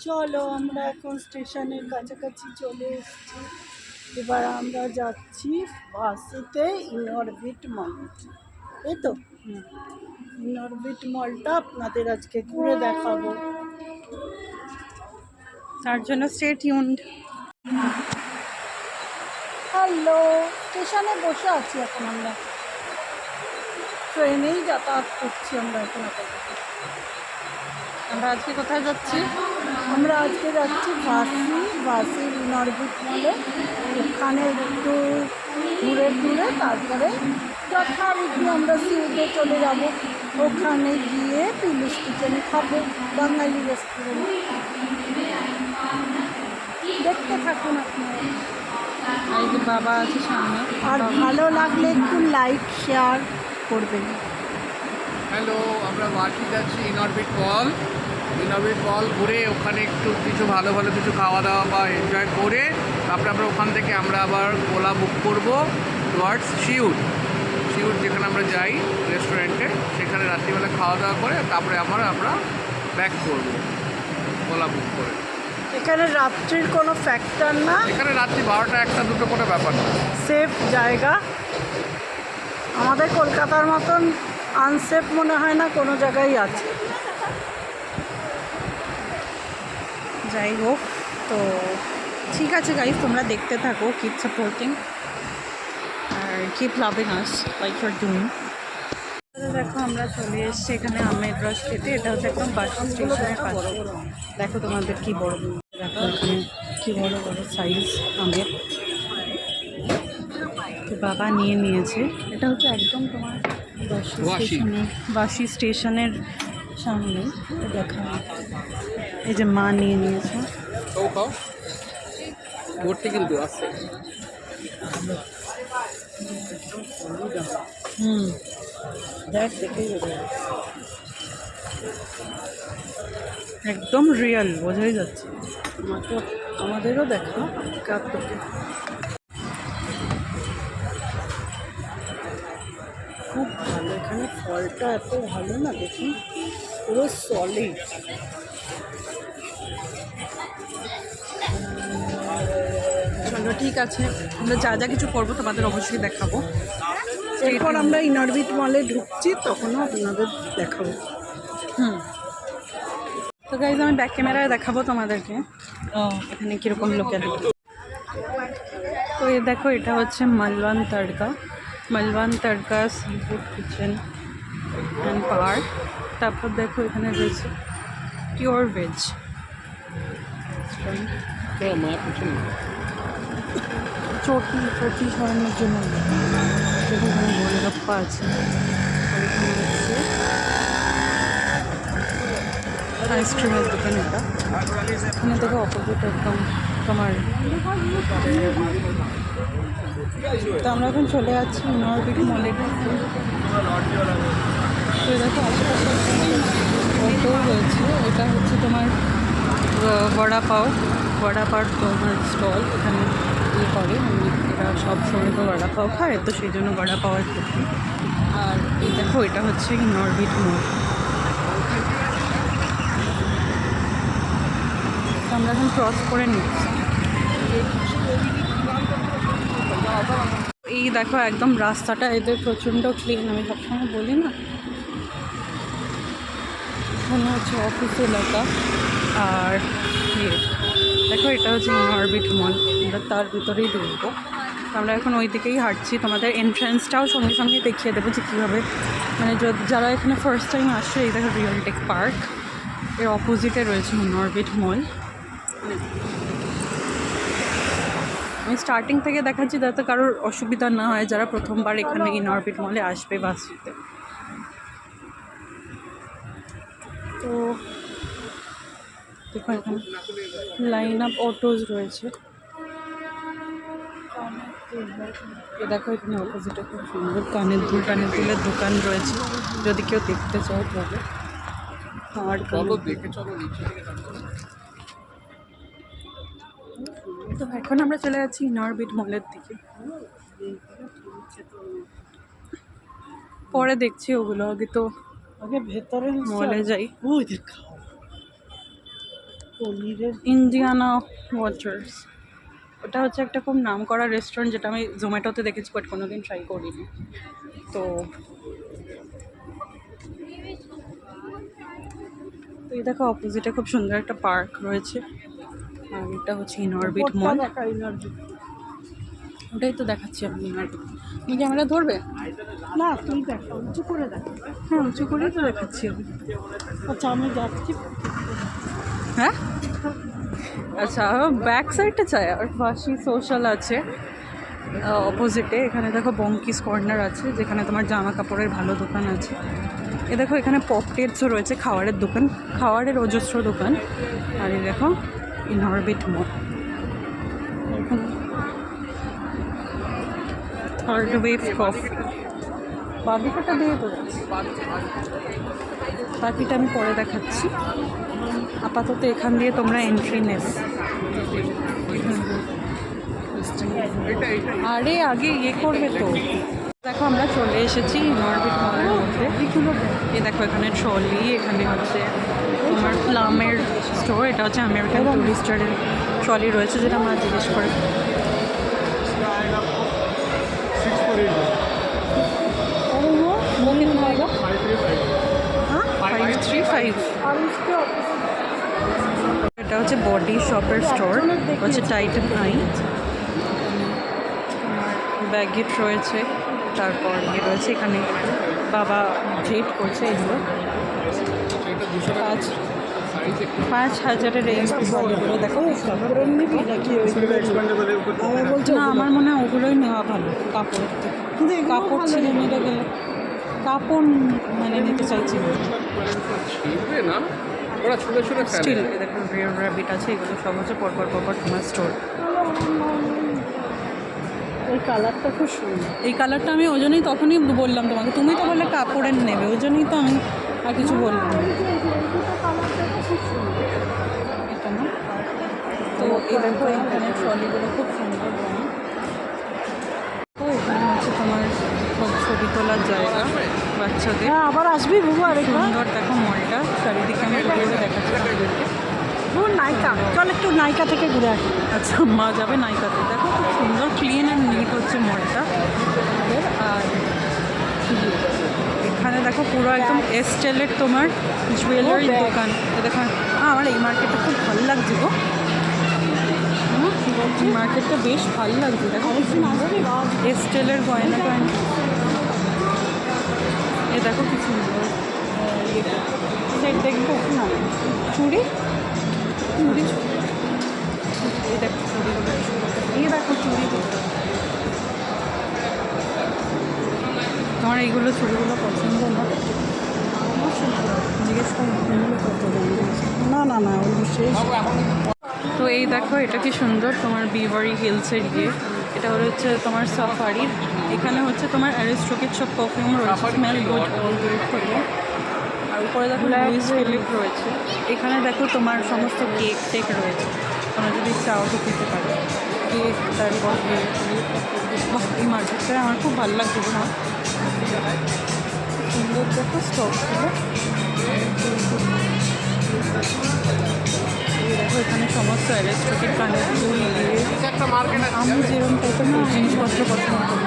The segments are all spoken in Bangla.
চলো আমরা এখন স্টেশনের কাছাকাছি চলে এসেছি। এবার আমরা যাচ্ছি বাসেতে ইনঅরবিট মল। এই তো ইনঅরবিট মলটা আপনাদের আজকে ঘুরে দেখাবো, তার জন্য স্টে টিউনড। হ্যালো, স্টেশনে বসে আছি এখন। আমরা ট্রেনেই যাতায়াত করছি আমরা এখন আপাতত। আমরা আজকে কোথায় যাচ্ছি? আমরা আজকে যাচ্ছি বাসির ইনঅরবিট মলে। ওখানে একটু ঘুরে ঘুরে তারপরে যথারীতি আমরা সিউতে চলে যাব। ওখানে গিয়ে পিলুস কিচেনে খাবো, বাঙালি রেস্টুরেন্ট। দেখতে থাকুন আপনারা। এই যে বাবা আছে সামনে। আর ভালো লাগলে একটু লাইক শেয়ার করবেন। হ্যালো, আমরা বাকি যাচ্ছি ইনঅরবিট মল ঘুরে ওখানে একটু কিছু ভালো কিছু খাওয়া দাওয়া বা এনজয় করে তারপরে আমরা ওখান থেকে আমরা আবার ওলা বুক করবো টুয়ার্ডস শিউর যেখানে আমরা যাই রেস্টুরেন্টে, সেখানে রাত্রিবেলা খাওয়া দাওয়া করে তারপরে আমরা ব্যাক করবো ওলা বুক করে। এখানে রাত্রির কোনো ফ্যাক্টর না, এখানে রাত্রি 12টা 1টা 2টো কোনো ব্যাপার না, সেফ জায়গা। আমাদের কলকাতার মতন আনসেফ মনে হয় না কোনো জায়গায় আছে। যাই হোক, তো ঠিক আছে গাইস, তোমরা দেখতে থাকো, কিপ সাপোর্টিং আর keep loving us like you're doing. দেখো আমরা চলে এসেছি এখানে আমের রস খেতে। এটা হচ্ছে একদম বাস স্টেশনের পাশে। দেখো তোমাদের কি বড়, দেখো এখানে কি বড় বড় সাইজ আমের। তো বাবা নিয়ে নিয়েছে। এটা হচ্ছে একদম তোমার বাসি স্টেশনের সামনে। দেখা এই যে মা নিয়ে নিয়েছে। কিন্তু আছে। দেখ, দেখেই একদম রিয়েল, বোঝাই যাচ্ছে। আমাদেরও দেখা কাপড়কে খুব ভালো। এখানে ফলটা এত ভালো না, দেখি পুরো সলিড। চলো ঠিক আছে, আমরা যা যা কিছু করবো তোমাদের অবশ্যই দেখাবো। এরপর আমরা ইনঅরবিট মলে ঢুকছি, তখনও আপনাদের দেখাবো। তো গাইজ আমি ব্যাক ক্যামেরায় দেখাবো তোমাদেরকে এখানে কীরকম লোকের। তো এই দেখো, এটা হচ্ছে Malvan tadka seafood kitchen and park. তারপর দেখো এখানে রয়েছে পিওর ভেজ। চটি সরানোর জন্য এখানে গোলগাপ্পা আছে। আইসক্রিমের দোকান এটা। এখানে দেখো অপোজিট একদম তোমার। তো আমরা এখন চলে যাচ্ছি ইনঅরবিট মলে। তো দেখো আশেপাশে অটো রয়েছে। এটা হচ্ছে তোমার বড়াপাও তোমার স্টল। এখানে ইয়ে করে, এরা সব সময় তো বড়াপাও খায়, তো সেই জন্য বড়াপাওয়ার ক্ষেত্রে। আর এই দেখো, এটা হচ্ছে ইনঅরবিট মল। আমরা এখন ক্রস করে নিচ্ছি। এই দেখো একদম রাস্তাটা এদের প্রচণ্ড ক্লিন। আমি সবসময় বলি না, এখানে হচ্ছে অফিস এলাকা। আর দেখো এটা হচ্ছে ইনঅরবিট মল। আমরা তার ভিতরেই ঢুকবো। আমরা এখন ওই দিকেই হাঁটছি। তোমাদের এন্ট্রান্সটাও সঙ্গে সঙ্গে দেখিয়ে দেবো যে কীভাবে, মানে যারা এখানে ফার্স্ট টাইম আসছে। এই দেখো রিয়েলটেক পার্ক, এর অপোজিটে রয়েছে ইনঅরবিট মল। আমি স্টার্টিং থেকে দেখাচ্ছি যাতে কারোর অসুবিধা না হয় যারা প্রথমবার এখানে ইনঅরবিট মলে আসবে বাসটিতে। তো দেখো এখানে লাইন আপ অটোজ রয়েছে। দেখো এখানে অপোজিটে খুব সুন্দর কানের দুলের দোকান রয়েছে, যদি কেউ দেখতে চাও তবে। আর তো এখন আমরা চলে যাচ্ছি ইনঅরবিট মলের দিকে। পরে দেখছি ওগুলো, আগে তো আগে ভেতরে মলে যাই। ওই দেখা পনিরের ইন্ডিয়ানা ওয়াটার্স, ওটা হচ্ছে একটা খুব নাম করা রেস্টুরেন্ট, যেটা আমি জোম্যাটোতে দেখেছি বাট কোনোদিন ট্রাই করিনি। তো এই দেখো অপোজিটে খুব সুন্দর একটা পার্ক রয়েছে, আর এটা হচ্ছে ইনঅরবিট মল। ওটাই তো দেখাচ্ছি আমি ইনঅরবিট। তুমি ক্যামেরা ধরবে? না তুই দেখ, উঁচু করে দেখ। হ্যাঁ উঁচু করেই তো দেখাচ্ছি আমি। আচ্ছা আমি যাচ্ছি। হ্যাঁ আচ্ছা, ব্যাক সাইডটা চাই আর পাশে সোশ্যাল আছে অপোজিটে। এখানে দেখো বঙ্কিস কর্নার আছে, যেখানে তোমার জামা কাপড়ের ভালো দোকান আছে। এ দেখো এখানে পপটেটসও রয়েছে, খাবারের দোকান, খাবারের অজস্র দোকান। আর এই দেখো ইনঅরবিট মল। থার্ড ওয়েভ কফি, বাদিকাটা দিয়ে তো যাচ্ছে, বাকিটা আমি পরে দেখাচ্ছি। আপাতত এখান দিয়ে তোমরা এন্ট্রি নেবে। আরে আগে ইয়ে করবে তো। দেখো আমরা চলে এসেছি ইনঅরবিট মলের মধ্যে। এই দেখো এখানে ট্রলি, এখানে হচ্ছে তোমার প্লামের স্টোর, এটা হচ্ছে আমেরিকান টুরিস্টারের ট্রলি রয়েছে, যেটা আমরা জিজ্ঞেস করে। हाँ 535। और उसके এটা হচ্ছে বডি শপের স্টোর, হচ্ছে টাইটান নাইট। ব্যাগেট রয়েছে, তারপর ইয়ে রয়েছে এখানে বাবা ট্রিট করছে এগুলো। 5,000-এর এই বডিগুলো দেখো। আমার বলছে না আমার মনে হয় ওগুলোই নেওয়া ভালো কাপড়ের থেকে, কিন্তু এগুলো কাপড় ভালো ছিঁড়ে না। নিতে গেলে কাপড় মানে নিতে চাইছি না। ছিঁড়বে না, ওরা ছোট ছোট স্টিল দেখুন রিয়ার র্যাবিট আছে, এগুলো সব হচ্ছে পরপর তোমার স্টোর। এই কালারটা খুব সুন্দর। এই কালারটা আমি ওই জন্যই তখনই বললাম তোমাকে, তুমি তো বললে কাপড়ের নেবে, ওই জন্যই তো আমি আর কিছু বললাম না। এটা না, তো এই দেখো এখানে ট্রলিগুলো খুব সুন্দর রঙ। তো এখানে হচ্ছে তোমার সব ছবি তোলার জায়গা বাচ্চাদের। হ্যাঁ আবার আসবি বুবু আরেকবার। সুন্দর দেখো মলটা, চারিদিকে আমি ঘুরে দেখাচ্ছি আপনাদেরকে। বুবু নাইকা, চল একটু নাইকা থেকে ঘুরে আসি। আচ্ছা মা যাবে নাইকাতে। দেখো খুব সুন্দর ক্লিন অ্যান্ড নিট হচ্ছে মলটা। আর এখানে দেখো পুরো একদম এস্টেলের তোমার জুয়েলারির দোকান। দেখো আমার এই মার্কেটটা খুব ভালো লাগছে গো। এই মার্কেটটা বেশ ভালো লাগছে, দেখো এস্টেলের গয়না টয়না। এ দেখো কি সুন্দর সেট দেখবো না, চুড়ি চুড়ি, এই দেখো চুড়িগুলো, এই দেখো চুড়িগুলো। তোমার এইগুলো চুড়িগুলো পছন্দ না? জিজ্ঞেস করো কত না না না ওই শেষ। তো এই দেখো এটা কি সুন্দর, তোমার বিভারি হিলসের গিয়ে। এটা হচ্ছে তোমার সাফারির। এখানে হচ্ছে তোমার অ্যারিস্টোকের সব পারফিউম রয়েছে, স্মেল গুড অল গুড করে। আর উপরে দেখো লুইস ফিলিপ রয়েছে। এখানে দেখো তোমার সমস্ত কেক টেক রয়েছে, তোমরা যদি চাও তো খেতে পারো কেক। তারপর এই মার্কেটটা আমার খুব ভালো লাগছে না, সুন্দর দেখো স্টকগুলো। দেখো এখানে সমস্ত অ্যারিস্টোকের কানের ফুল দিয়ে একটা মার্কেট আছে আমি যেরকম টাইপের না জিনিসপত্র পছন্দ করি।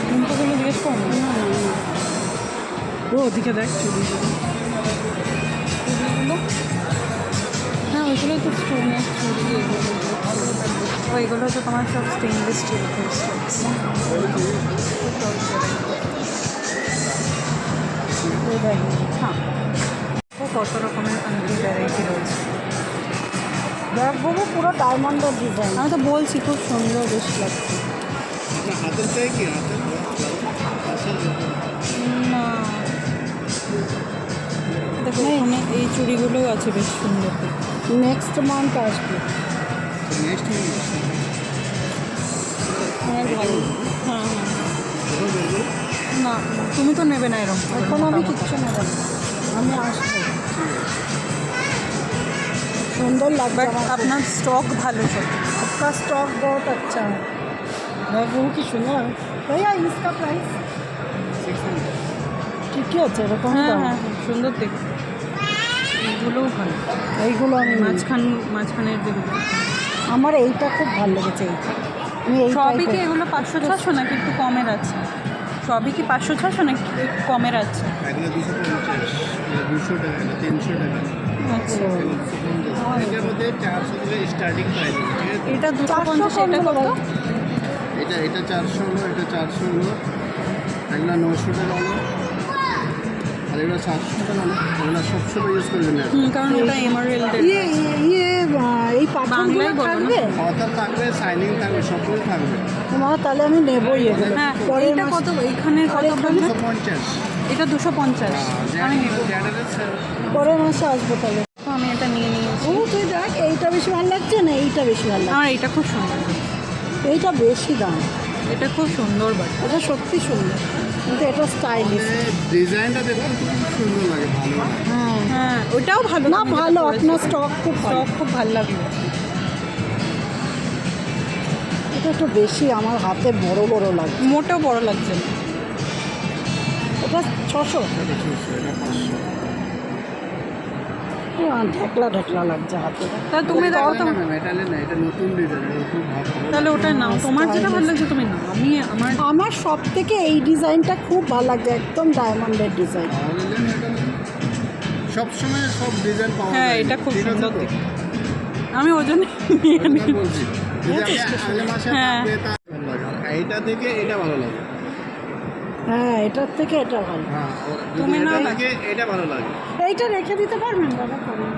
ঝুমকোগুলো জিজ্ঞেস করো না। ও ওদিকে দেখ চুড়িগুলো। চুড়িগুলো হ্যাঁ ওইগুলোই তো স্টোনের চুড়ি। এগুলো ওইগুলো হচ্ছে তোমার সব স্টেনলেস স্টিল ব্রেসলেটস। হ্যাঁ কত রকমের আংটি ভ্যারাইটি রয়েছে। দেখ বাবু পুরো ডায়মন্ডের ডিজাইন। আমি তো বলছি খুব সুন্দর বেশ লাগছে। হাতের চাই কি হাতের না দেখো এখানে এই চুড়িগুলোও আছে বেশ সুন্দর। নেক্সট মান্থ আসবে। নেক্সট আমার ভালো। হ্যাঁ হ্যাঁ না তুমি তো নেবে না এরকম। এখন আমি কিচ্ছু নেব না, আমি আসবো। सुंदर लग बट रहा है। अपना स्टॉक भालो सर। आपका स्टॉक बहुत अच्छा है। मैं वो की सुना है भैया इसका प्राइस ঠিকই আছে এরকম হ্যাঁ দাম। হ্যাঁ হ্যাঁ, সুন্দর দেখতে। এইগুলোও ভালো, এইগুলো আমি মাঝখানের যেগুলো। আমার এইটা খুব ভালো লেগেছে, এইটা আমি এই সবই কি type-এর। এগুলো 500-600 নাকি একটু কমের আছে? সবই কি 500-600 নাকি একটু কমের আছে? এগুলো 250, 200 টাকা, এটা 300 টাকা। আচ্ছা, এগুলো 250। এটার মধ্যে 400 থেকে স্টার্টিং প্রাইস আছে, ঠিক আছে? এটা 250, এটা কত? এটা 400 হলো, এটা 400 হলো, এগুলো 900 টাকা হলো, আর এগুলো 700 টাকা হলো। এগুলো সবসময় ইউজ করবেন না। কারণ ওটা এমারেল্ডের। এই পাথরগুলো বাংলায় বলো না। থাকবে? কথা থাকবে, সাইনিং থাকবে, সবগুলো থাকবে। মা তাহলে আমি নেবই এগুলো। হ্যাঁ, পরের এটা মাসে- কত? এইখানে কত বললে? 250। এটা 250। আমি নেব, পরের মাসে আসবো তাহলে। তো আমি এটা নিয়ে নিয়েছি। ও তুই দেখ, এইটা বেশি ভালো লাগছে না এইটা বেশি ভালো লাগছে? আমার এটা খুব সুন্দর, এইটা বেশি দাম, এটা খুব সুন্দর বাট। এটা সত্যি সুন্দর, কিন্তু এটা স্টাইলিশ। ডিজাইনটা দেখুন খুব সুন্দর লাগে, ভালো লাগে। হ্যাঁ হ্যাঁ, ওটাও ভালো। না তুমি যেটা ভালো, পরেছো। আপনার স্টক খুব ভালো। স্টক খুব ভালো লাগলো। এটা একটু বেশি আমার হাতে বড় বড় লাগছে। মোটেও বড় লাগছে না। এটা 600, এটা 600, এটা 500। ঢেকলা ঢেকলা লাগছে হাতে। তা তুমি দেখো তো, না ম্যাম, এটা না, এটা নতুন ডিজাইন, এটা খুব ভালো। তাহলে ওটা নাও, তোমার যেটা ভালো লাগছে তুমি নাও। আমার সব থেকে এই ডিজাইনটা খুব ভালো লাগছে, একদম ডায়মন্ডের ডিজাইন। তাহলে নেন এটা। সবসময় সব ডিজাইন পাওয়া যায়। হ্যাঁ, এটা খুব ঠিক আছে সুন্দর তো? দেখতে। আমি ওই জন্য নিয়ে আমি নিই। বলছি যদি আপনি আগের মাসে হ্যাঁ। থাকবে তা ভালো লাগে। আর এইটা থেকে এটা ভালো লাগে। হ্যাঁ, এটার থেকে এটা ভালো। হ্যাঁ, তুমি যদি নাও এটা না। থেকে এটা ভালো লাগে। এইটা রেখে দিতে পারবেন দাদা? পারবেন।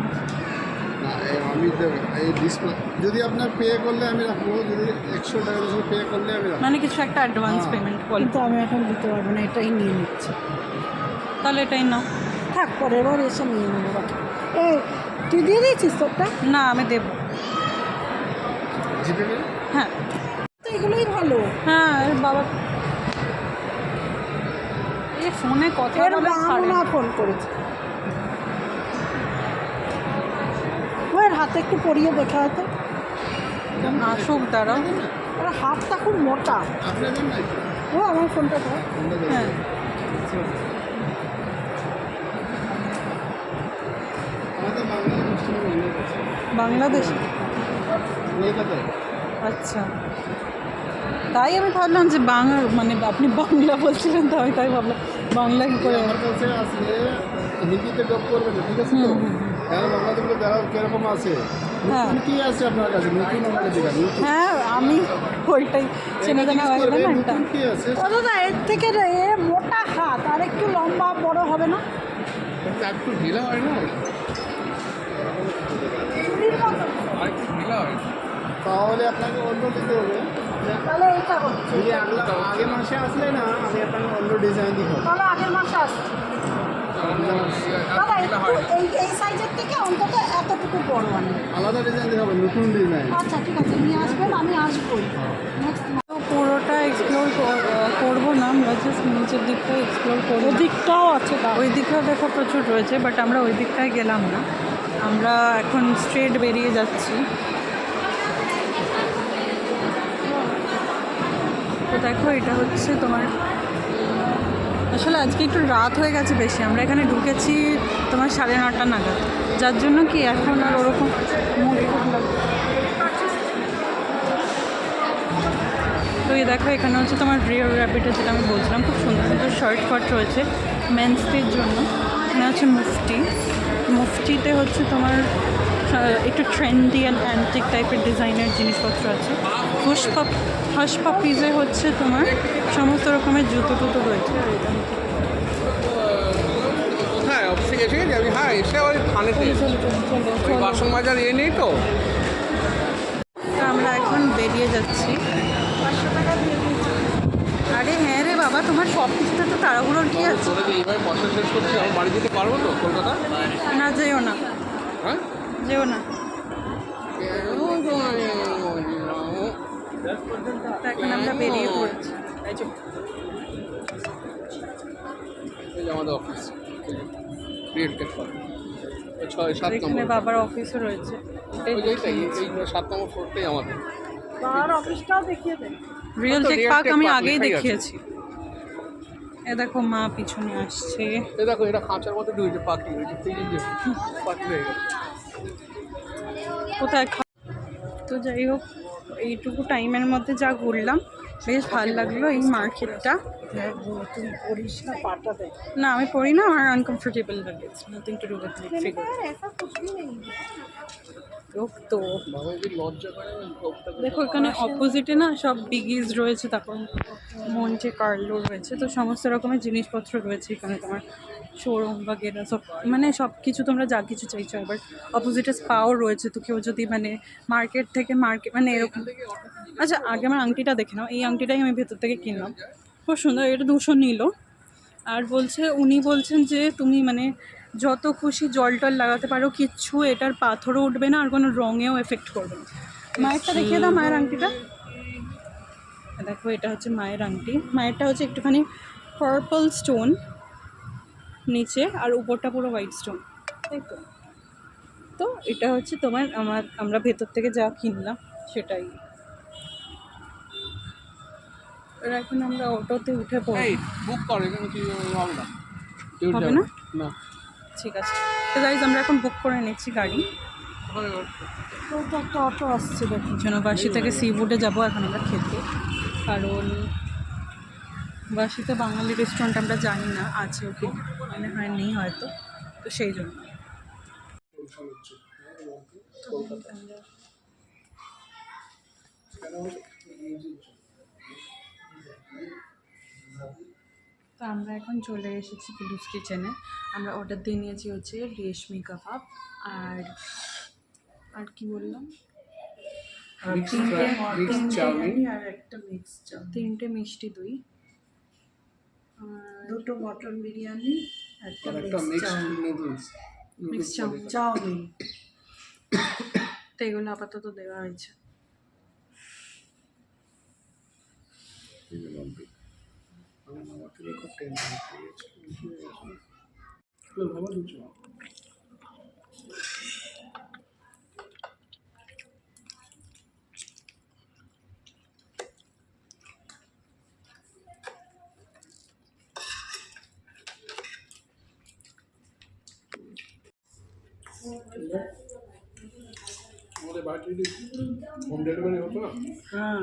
না, আমি দেবো এই ডিসপ্লে যদি আপনার পে করলে আমি রাখবো, যদি 100 টাকা পে করলে আমি রাখবো। মানে কিছু একটা অ্যাডভান্স হ্যাঁ। পেমেন্ট করলে, কিন্তু আমি এখন দিতে পারবো না, এটাই নিয়ে নিচ্ছি। তাহলে এটাই নাও। থাক, পরের বার এসে নিয়ে নেবো বাকি। এই তুই দিয়ে দিয়েছিস তোরটা? না, আমি দেবো। জিপে করে? হ্যাঁ তো এগুলোই ভালো। হ্যাঁ, এর বাবা এই ফোনে কথা এর বলে ছাড়ে বাংলা না। ফোন করেছে। ওর হাতে একটু পরিয়ে দেখা হতো। আসুক, দাঁড়াও। ওর হাতটা খুব মোটা। আপনি দেন না একটু। ও আমার ফোনটা ধর। আমরা দেবো। হ্যাঁ, আমাদের বাংলা মুসলিম নেই আছে। বাংলাদেশে। নেই কথা। আচ্ছা, তাই আমি ভাবলাম যে মানে আপনি বাংলা বলছিলেন, তো আমি তাই ভাবলাম বাংলা কি করে। আমার কাছে আসলে হিন্দিতে ডক করবে না, ঠিক আছে তো? কারণ বাংলাদেশে দেখা কিরকম আছে। হ্যাঁ। নতুন কি আছে আপনার কাছে? নতুন আমাকে দেখান। নতুন হ্যাঁ, আমি ওইটাই চেনে জানা হয়ে গেল না এটা। নতুন কি আছে? ও দাদা, এর থেকে এ মোটা হাত, আর একটু লম্বা বড় হবে না? এটা একটু ঢিলা হয় না, চুড়ির মতো। আর একটু ঢিলা হয়। তাহলে আপনাকে অন্য দিতে হবে। তাহলে এইটা হচ্ছে। যদি আগের মাসে আসলে না, আমি আপনাকে অন্য ডিজাইন দিই। তাহলে আগের মাসে আসছে। দাদা একটু এই সাইজের থেকে অন্তত এতটুকু বড় আনি। আলাদা ডিজাইন দেখাবো, নতুন ডিজাইন। আচ্ছা ঠিক আছে, নিয়ে আসবেন, আমি আসবোই নেক্সট। তো পুরোটা এক্সপ্লোর করবো না, আমরা জাস্ট নিচের দিকটা এক্সপ্লোর করবো। ওদিকটাও আছে দাদা। ওই দিকটাও দেখো প্রচুর রয়েছে, বাট আমরা ওই দিকটায় গেলাম না। আমরা এখন স্ট্রেট বেরিয়ে যাচ্ছি। তো দেখো, এটা হচ্ছে তোমার, আসলে আজকে একটু রাত হয়ে গেছে বেশি। আমরা এখানে ঢুকেছি তোমার 9:30 নাগাদ, যার জন্য কি এখন আর ওরকম মুড খুব লাগছে। তো এই দেখো, এখানে হচ্ছে তোমার রিয়ার র্যাপিডে, যেটা আমি বলছিলাম, খুব সুন্দর সুন্দর শার্ট ফার্ট রয়েছে মেন্সদের জন্য। এখানে হচ্ছে মুফটিতে হচ্ছে তোমার একটু ট্রেন্ডি অ্যান্ড অ্যান্টিক টাইপের ডিজাইনের জিনিসপত্র আছে। হাস পাপিজে হচ্ছে তোমার সমস্ত রকমের জুতো টুতো রয়েছে। আর এটা কোথায় অফিসে এসে গেছি আমি? হ্যাঁ, এসে ওই থানেতে ওই বাসন মাজার ইয়ে নেই তো। তো আমরা এখন বেরিয়ে যাচ্ছি। 500 টাকা দিয়ে দিয়েছি। আরে হ্যাঁ রে বাবা, তোমার সব কিছুতে তো তাড়াহুড়োর কি আছে? তোরা যে এইভাবে পয়সা শেষ করছি, আমার বাড়ি যেতে পারবো তো কলকাতা? না, যেও না, হ্যাঁ, যেও না। তো এখন আমরা বেরিয়ে পড়েছি। এই যে এই যে আমাদের অফিস, ক্রিয়েট টেক্সট 6-7 এখানে নম্বর। বাবার অফিসও রয়েছে। ওই যে এইটাই, এই 7 নম্বর ফ্লোরটাই আমাদের। আর অফিসটাও দেখিয়ে দেন। রিয়েল তো টেক Real পার্ক Tech আমি Park আগেই লেখাই আছে। দেখিয়েছি। এ দেখো মা পিছনে আসছে। এই দেখো এটা খাঁচার মতো ঢুকেছে পাখি, ওই যে পাখি হয়ে গেছে। কোথায় তো যাই হোক, এইটুকু টাইমের মধ্যে যা ঘুরলাম বেশ ভালো লাগলো এই মার্কেটটা। তুমি পড়িস না, পাটা দেয়। না আমি পড়ি না, আমার আনকমফোর্টেবল লাগে, nothing to do with like figure. তো বাবা যদি লজ্জা করে দেখো এখানে অপোজিটে না সব বিগিজ রয়েছে, তারপর মন্টে কার্লো রয়েছে, তো সমস্ত রকমের জিনিসপত্র রয়েছে এখানে তোমার শোরুম বাগেরা সব, মানে সব কিছু তোমরা যা কিছু চাইছো। আবার অপোজিটে স্পাও রয়েছে, তো কেউ যদি মানে মার্কেট থেকে মানে এরকম। আচ্ছা আগে আমার আংটিটা দেখে নাও, এই আংটিটাই আমি ভেতর থেকে কিনলাম, খুব সুন্দর। এটা 200 নিল। আর উনি বলছেন যে তুমি মানে যত খুশি জল টল লাগাতে পারো, কিচ্ছু এটার পাথরও উঠবে না আর কোনো রঙেও এফেক্ট করবে না। মায়েরটা দেখিয়ে দাও, মায়ের আংটিটা দেখো, এটা হচ্ছে মায়ের আংটি। মায়েরটা হচ্ছে একটুখানি পার্পল স্টোন নিচে, আর উপরটা পুরো হোয়াইট স্টোন, তাই তো। তো এটা হচ্ছে তোমার আমরা ভেতর থেকে যা কিনলাম সেটাই। আর এখন আমরা অটোতে উঠে পড়ি। বুক করে এখানে কি হবে না? হবে না? না, ঠিক আছে, তো গাইজ আমরা এখন বুক করে নিচ্ছি গাড়ি। তো একটা অটো আসছে দেখি। জনবাসী থেকে সি ফুডে যাবো এখন আমরা খেতে, কারণ বাসিতে বাঙালি রেস্টুরেন্ট আমরা জানি না আছে ওকে, মানে হয় নেই হয়তো, তো সেই জন্য। তো আমরা এখন চলে এসেছি পুলিশ কিচেনে। আমরা অর্ডার দিয়ে নিয়েছি হচ্ছে রেশমি কাবাব, আর কি বললাম, তিনটে মিষ্টি দই, দুটো মটন বিরিয়ানি, একটা মিক্স চাউমিন। চাউমিন। তো এগুলো আপাতত দেওয়া হয়েছে। আমাদের বাড়িতে যদি হোম ডেলিভারি হতো না, হ্যাঁ